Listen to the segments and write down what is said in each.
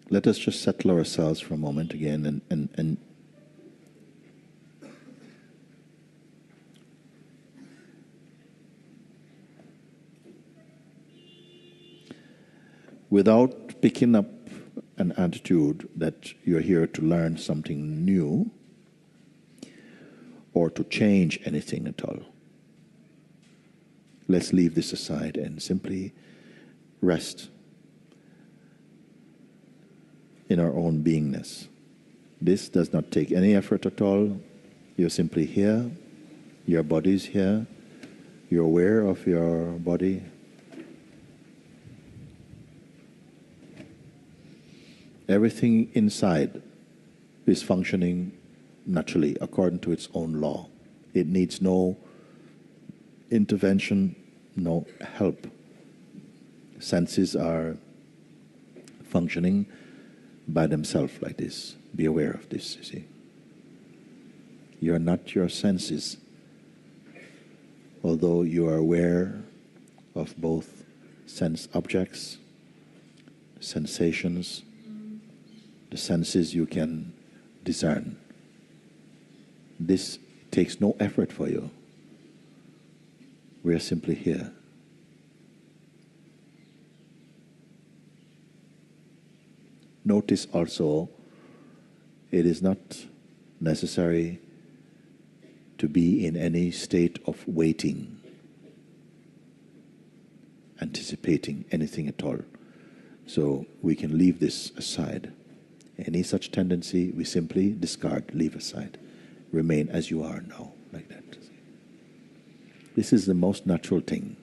let us just settle ourselves for a moment again and without picking up an attitude that you're here to learn something new or to change anything at all. Let's leave this aside and simply rest in our own beingness. This does not take any effort at all. You're simply here. Your body's here. You're aware of your body. Everything inside is functioning naturally according to its own law. It needs no intervention, no help. Senses are functioning by themselves like this. Be aware of this, you see. You're not your senses, although you are aware of both sense objects, sensations, the senses you can discern. This takes no effort for you. We are simply here. Notice also, it is not necessary to be in any state of waiting, anticipating anything at all. So we can leave this aside. Any such tendency, we simply discard, leave aside. Remain as you are now, like that. This is the most natural thing.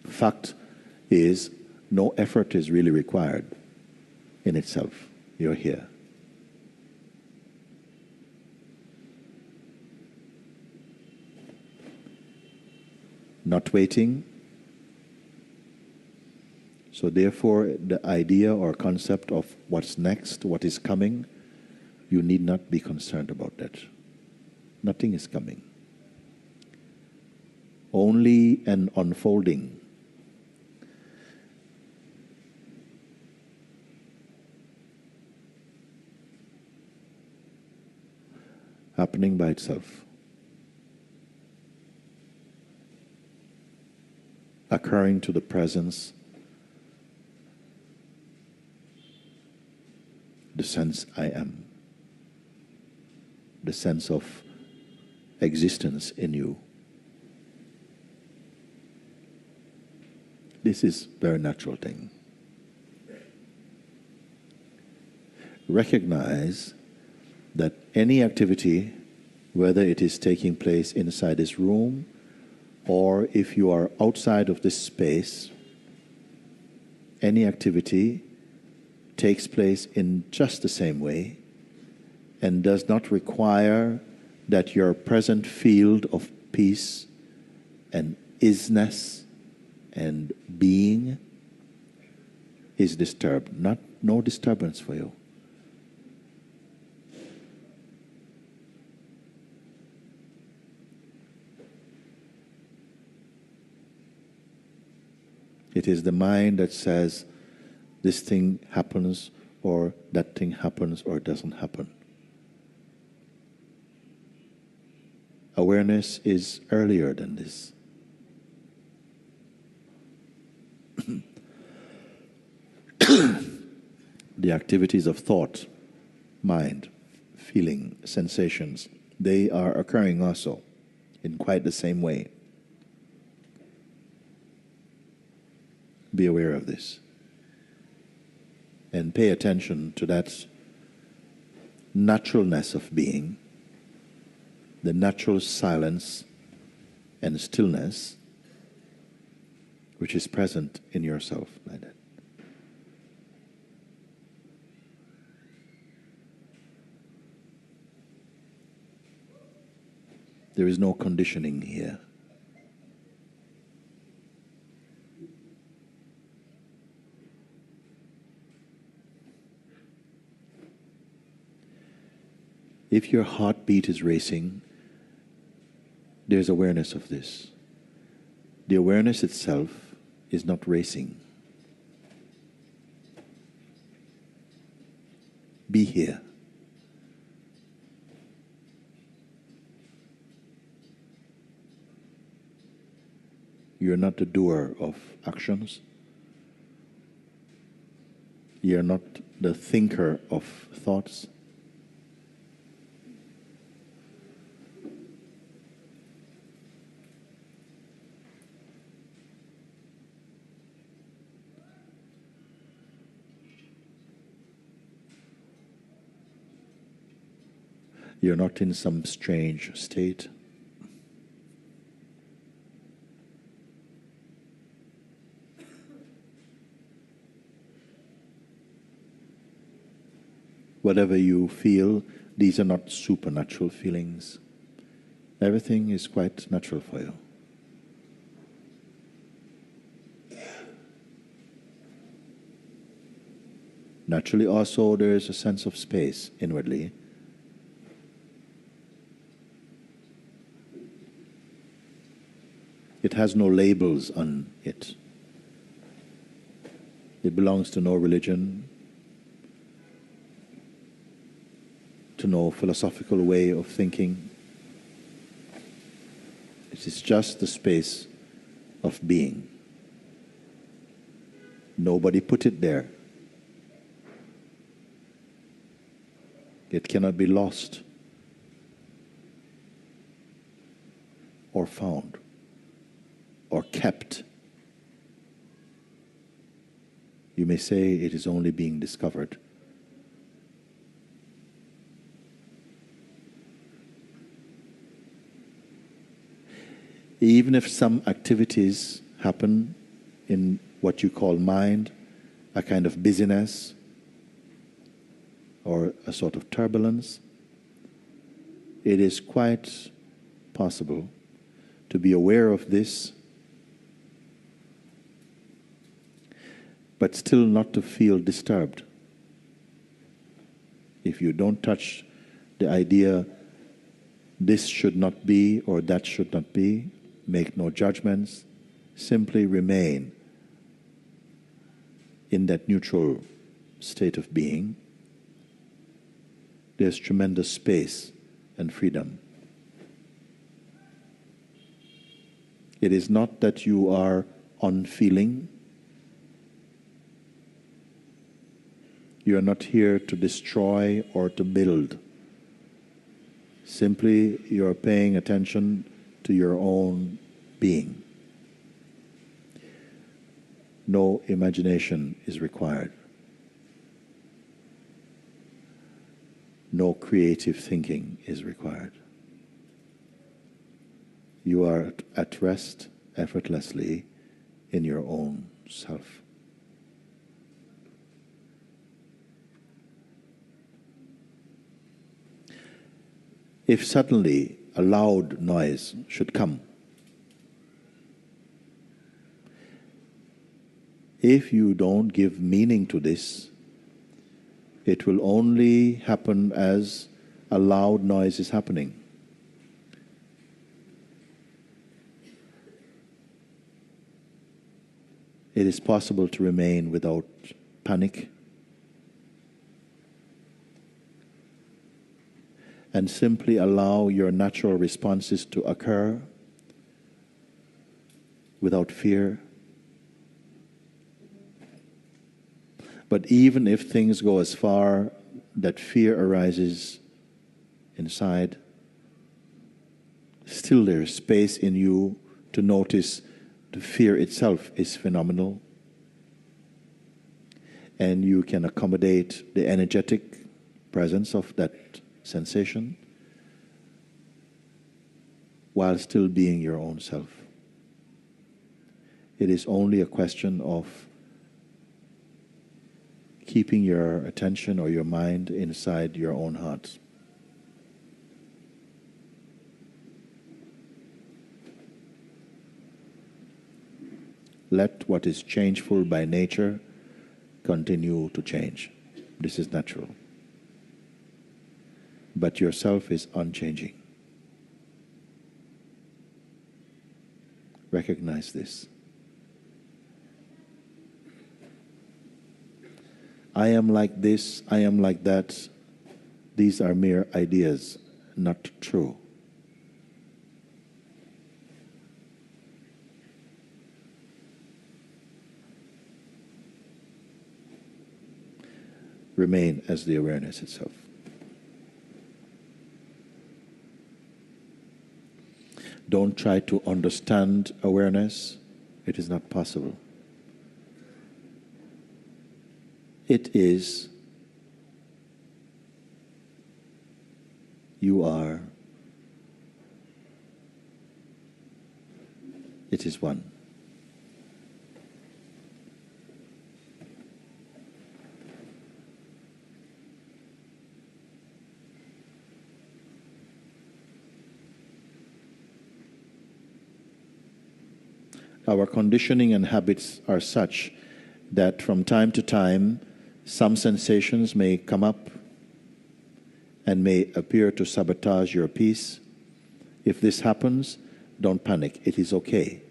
Fact is, no effort is really required in itself. You're here. Not waiting. So therefore, the idea or concept of what's next, what is coming, you need not be concerned about that. Nothing is coming. Only an unfolding. Happening by itself. Occurring to the presence, the sense I am, the sense of existence in you. This is a very natural thing. Recognize that any activity, whether it is taking place inside this room or if you are outside of this space, any activity takes place in just the same way and does not require that your present field of peace and isness and being is disturbed. No disturbance for you. It is the mind that says this thing happens or that thing happens or doesn't happen. Awareness is earlier than this. The activities of thought, mind, feeling, sensations, they are occurring also in quite the same way. Be aware of this. And pay attention to that naturalness of being, the natural silence and stillness which is present in yourself like that. There is no conditioning here. If your heartbeat is racing, there's awareness of this. The awareness itself is not racing. be here. You're not the doer of actions. You're not the thinker of thoughts. You're not in some strange state. Whatever you feel, these are not supernatural feelings. Everything is quite natural for you. Naturally, also, there is a sense of space inwardly. It has no labels on it. It belongs to no religion, to no philosophical way of thinking. It is just the space of being. Nobody put it there. It cannot be lost or found or kept. You may say it is only being discovered. Even if some activities happen in what you call mind, a kind of busyness or a sort of turbulence, it is quite possible to be aware of this, but still not to feel disturbed. If you don't touch the idea, this should not be or that should not be, make no judgments, simply remain in that neutral state of being, there's tremendous space and freedom. It is not that you are unfeeling. You are not here to destroy or to build. Simply, you are paying attention to your own being. No imagination is required. No creative thinking is required. You are at rest effortlessly in your own self. If suddenly a loud noise should come, if you don't give meaning to this, it will only happen as a loud noise is happening. It is possible to remain without panic and simply allow your natural responses to occur without fear. But even if things go as far that fear arises inside, still there is space in you to notice the fear itself is phenomenal, and you can accommodate the energetic presence of that sensation while still being your own self. It is only a question of keeping your attention or your mind inside your own heart. Let what is changeful by nature continue to change. This is natural. But yourself is unchanging. Recognize this. I am like this, I am like that. These are mere ideas, not true. Remain as the awareness itself. Don't try to understand awareness. It is not possible. It is. You are. It is one. Our conditioning and habits are such that from time to time, some sensations may come up and may appear to sabotage your peace. If this happens, don't panic. It is okay.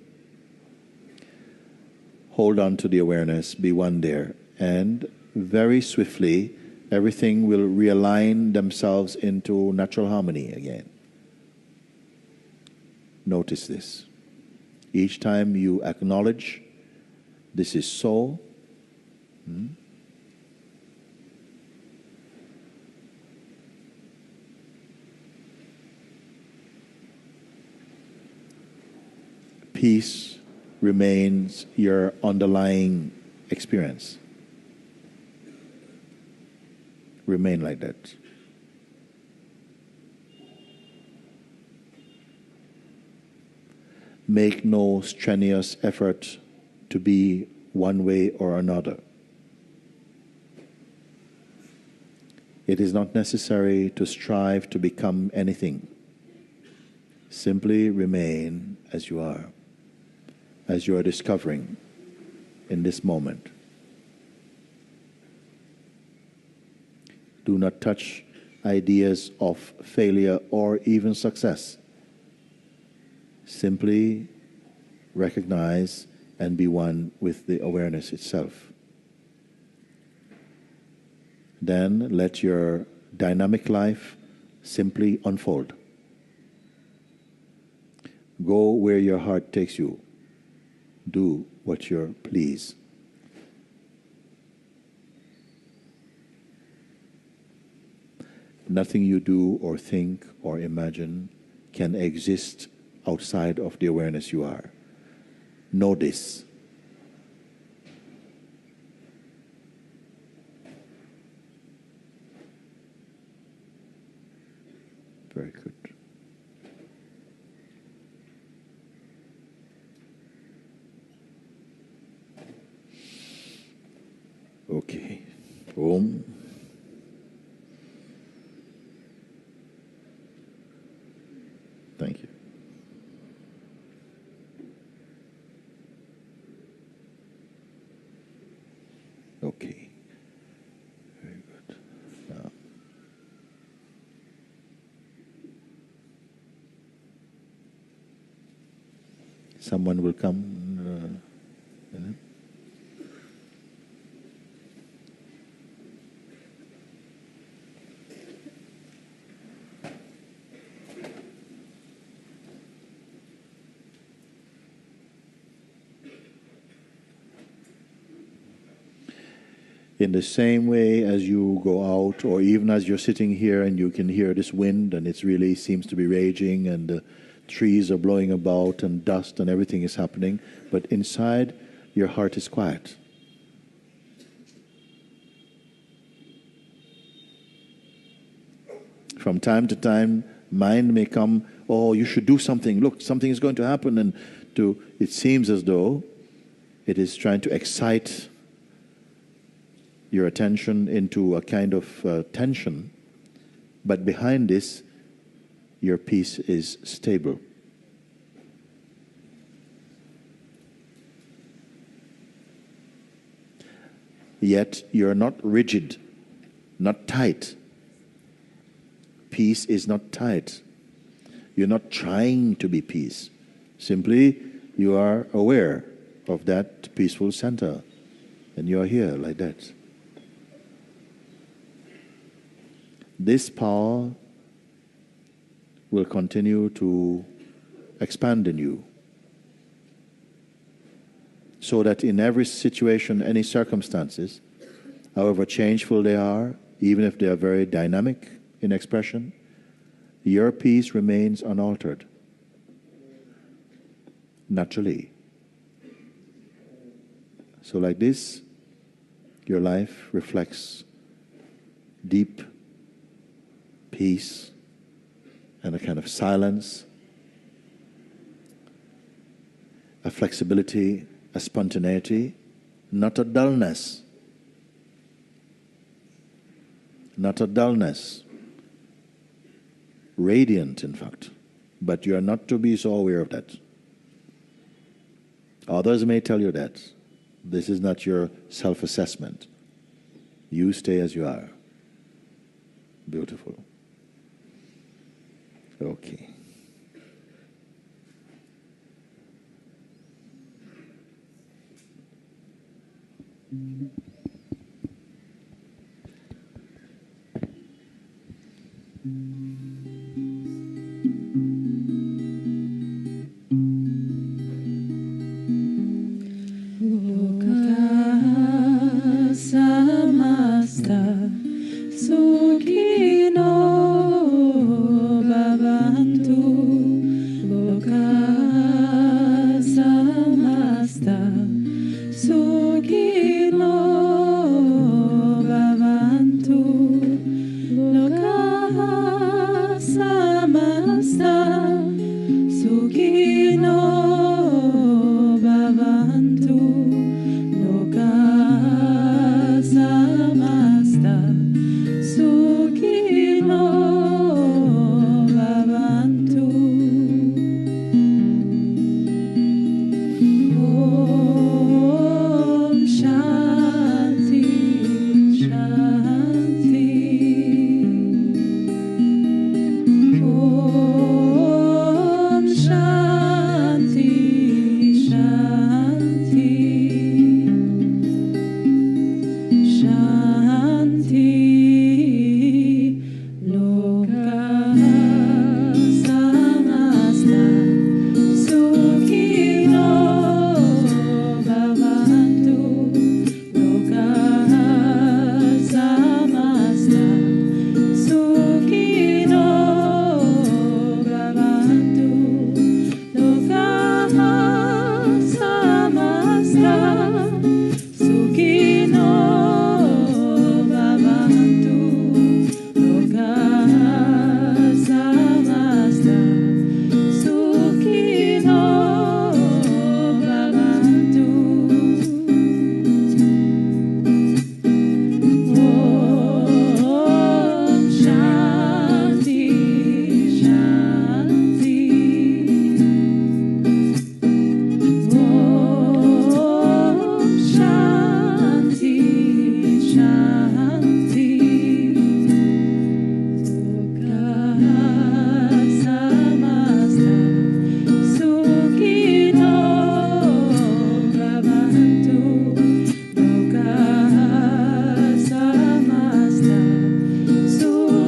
Hold on to the awareness, be one there, and very swiftly, everything will realign themselves into natural harmony again. Notice this. Each time you acknowledge this is so, peace remains your underlying experience. Remain like that. Make no strenuous effort to be one way or another. It is not necessary to strive to become anything. Simply remain as you are discovering in this moment. Do not touch ideas of failure or even success. Simply recognize and be one with the awareness itself. Then let your dynamic life simply unfold. Go where your heart takes you. Do what you please. Nothing you do or think or imagine can exist outside of the awareness you are. Know this. Very good. Okay. Om. Thank you. Okay. Very good. Now, someone will come. In the same way as you go out, or even as you're sitting here and you can hear this wind and it really seems to be raging and the trees are blowing about and dust and everything is happening, but inside your heart is quiet. From time to time, mind may come, oh, you should do something. Look, something is going to happen. And it seems as though it is trying to excite your attention into a kind of tension. But behind this, your peace is stable. Yet you're not rigid, not tight. Peace is not tight. You're not trying to be peace. Simply, you are aware of that peaceful center. And you are here like that. this power will continue to expand in you, so that in every situation, any circumstances, however changeful they are, even if they are very dynamic in expression, your peace remains unaltered, naturally. So like this, your life reflects deep peace and a kind of silence, a flexibility, a spontaneity, not a dullness. Not a dullness. Radiant, in fact. But you are not to be so aware of that. Others may tell you that. This is not your self-assessment. You stay as you are. Beautiful. Okay. Samasta Sukhino Bhavantu Loka Samasta Sukhino Bhavantu Loka Samasta Sukhino Bhavantu Loka Samasta Sukhino Bhavantu. Om Shanti Shanti. Om Shanti Shanti. Shanti Loka Samasta Sukhino Bhavantu Loka Samasta Sukhino Bhavantu Loka Samasta Sukhino Bhavantu Loka Samasta Sukhino Bhavantu. Om Shanti Shanti. Om Shanti Shanti. Loka Samasta Sukhino Bhavantu Loka Samasta Sukhino Bhavantu Loka Samasta Sukhino Bhavantu Loka Samasta Sukhino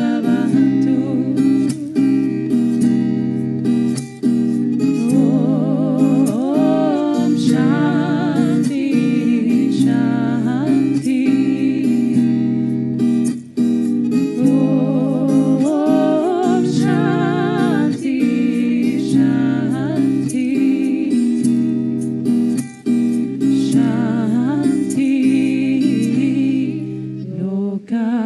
Bhavantu. Om Shanti Shanti. Om Shanti Shanti. Shanti Loka